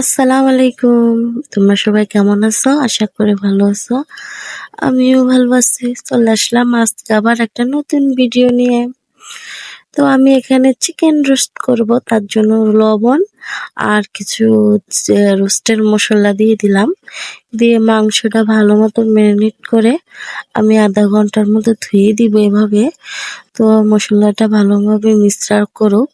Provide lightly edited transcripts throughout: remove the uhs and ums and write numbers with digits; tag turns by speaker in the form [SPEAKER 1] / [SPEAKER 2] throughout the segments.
[SPEAKER 1] আসসালামু আলাইকুম। তোমরা সবাই কেমন আছো? আশা করি ভালো আছো। আমিও ভালো আছি। চলে আসলাম আজকে আবার একটা নতুন ভিডিও নিয়ে। তো আমি এখানে চিকেন রোস্ট করব, তার জন্য লবণ আর কিছু রোস্টের মশলা দিয়ে দিলাম। দিয়ে মাংসটা ভালো মতো ম্যারিনেট করে আমি আধা ঘন্টার মতো ধুয়ে দিব এভাবে। তো মশলাটা ভালোভাবে মিক্সচার করুক।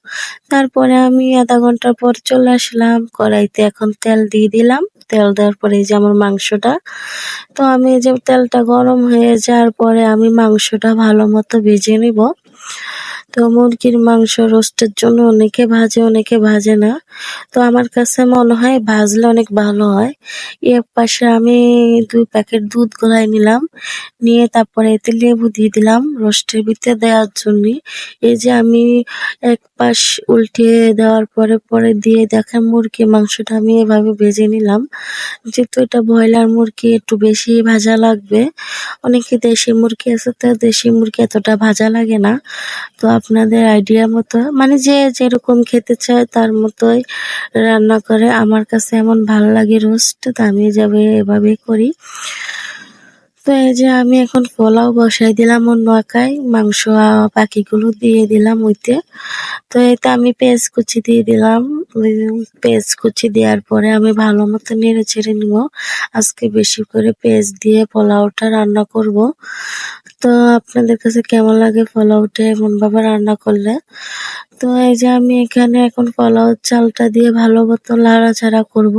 [SPEAKER 1] তারপরে আমি আধা ঘন্টা পর চলে আসলাম কড়াইতে, এখন তেল দিয়ে দিলাম। তেল দেওয়ার পরে এই যে আমার মাংসটা, তো আমি এই যে তেলটা গরম হয়ে যাওয়ার পরে আমি মাংসটা ভালো মতো ভেজে নিব। তো মুরগির মাংস রোস্টের জন্য অনেকে ভাজে অনেকে ভাজে না। তো আমার কাছে মনে হয় ভাজলে অনেক ভালো হয়। এক পাশে আমি 2 প্যাকেট দুধ গলায় নিলাম। নিয়ে তারপরে এতে লেবু দিয়ে দিলাম রোস্টের ভিতরে দেওয়ার জন্যে। এই যে আমি এক পাশ উল্টিয়ে দেওয়ার পরে দিয়ে দেখেন মুরগির মাংসটা আমি এভাবে ভেজে নিলাম। যেহেতু এটা ব্রয়লার মুরগি একটু বেশি ভাজা লাগবে। অনেকে দেশি মুরগি আছে, তো দেশি মুরগি এতটা ভাজা লাগে না। তো আপনাদের আইডিয়া মতো মানে যে যেরকম খেতে চায় তার মতোই রান্না করে। আমার কাছে এমন ভাল লাগে রোস্ট, তো আমি এভাবেই করি। তো এই যে আমি এখন পোলাও বসাই দিলাম অন্য একাই, মাংস বাকিগুলো দিয়ে দিলাম ওইতে। তো এতে আমি পেঁয়াজ কুচি দিয়ে দিলাম। পেঁয়াজ কুচি দেওয়ার পরে আমি ভালো মতো নেড়ে চেড়ে নিব। আজকে বেশি করে পেঁয়াজ দিয়ে পোলাওটা রান্না করব। তো আপনাদের কাছে কেমন লাগে পোলাওটা এমনভাবে রান্না করলে? তো এই যে আমি এখানে এখন পোলাও চালটা দিয়ে ভালো মতো নাড়াচাড়া করব।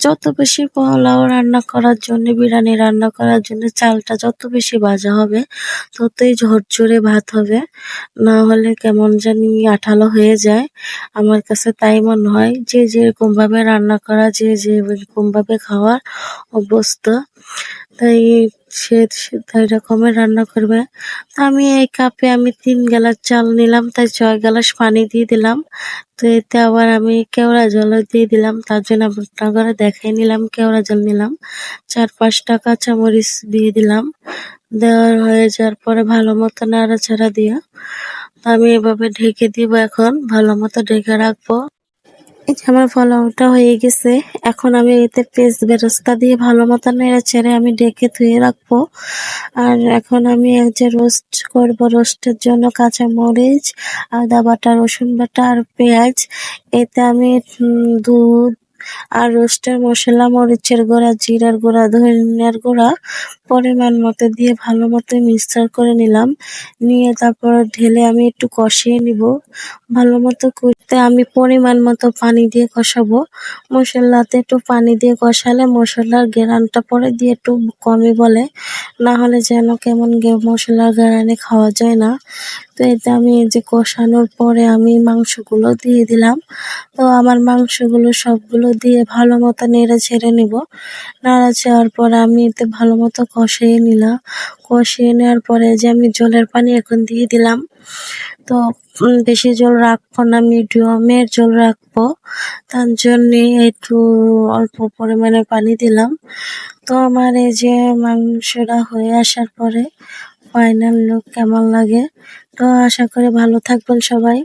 [SPEAKER 1] যত বেশি পোলাও রান্না করার জন্য, বিরিয়ানি রান্না করার জন্য চালটা যত বেশি ভাজা হবে ততই ঝরঝরে ভাত হবে। না হলে কেমন জানি আঠালো হয়ে যায়। আমার কাছে তাই মনে হয়। যে যেরকম ভাবে রান্না করা, যে যেরকম ভাবে খাওয়ার অভ্যস্ত, তাই সে তাই রকমের রান্না করবে। তো আমি এই কাপে আমি 3 গ্লাস চাল নিলাম, তাই 6 গ্লাস পানি দিয়ে দিলাম। তো এতে আবার আমি কেওড়া জলও দিয়ে দিলাম। তার জন্য আপনাদের দেখাই নিলাম কেওড়া জল নিলাম। 4-5 টা কাঁচামরিচ দিয়ে দিলাম। দেওয়ার হয়ে যাওয়ার পরে ভালো মতো নাড়াচাড়া দিয়ে আমি এভাবে ঢেকে দিব, এখন ভালো মতো ঢেকে রাখবো। এই যে আমার পোলাওটা হয়ে গেছে। এখন আমি এতে পেঁয়াজ বেরেস্তা দিয়ে ভালো মতো নেড়েচেড়ে আমি ঢেকে ধুয়ে রাখবো। আর এখন আমি এই যে রোস্ট করব, রোস্টের জন্য কাঁচা মরিচ, আদা বাটা, রসুন বাটা আর পেঁয়াজ। এতে আমি দুধ আর রোস্টের মশলা, মরিচের গুঁড়া, জিরার গুঁড়া, ধনিয়ার গুঁড়া পরিমাণ মতো দিয়ে ভালো মতো মিক্সচার করে নিলাম। নিয়ে তারপর ঢেলে আমি একটু কষিয়ে নিব। ভালো মতো করতে আমি পরিমাণ মতো পানি দিয়ে কষাবো। মশলাতে একটু পানি দিয়ে কষালে মশলার ঘ্রাণটা পরে দিয়ে একটু কমই বলে, না হলে যেন কেমন মশলার ঘ্রাণে খাওয়া যায় না। তো এতে আমি এই যে কষানোর পরে আমি মাংসগুলো দিয়ে দিলাম। তো আমার মাংসগুলো সবগুলো দিয়ে ভালো মতো নেড়ে ছেড়ে নিব। নাড়াচাড়ার পরে আমি এতে ভালো মতো কষিয়ে নিলাম। কষিয়ে নেওয়ার পরে যে আমি জলের পানি এখন দিয়ে দিলাম। তো বেশি ঝোল রাখবো না, মিডিয়ামের ঝোল রাখবো। তার জন্যে একটু অল্প পরিমাণে পানি দিলাম। তো আমার এই যে মাংসটা হয়ে আসার পরে ফাইনাল লুক কেমন লাগে? তো আশা করি ভালো থাকবেন সবাই।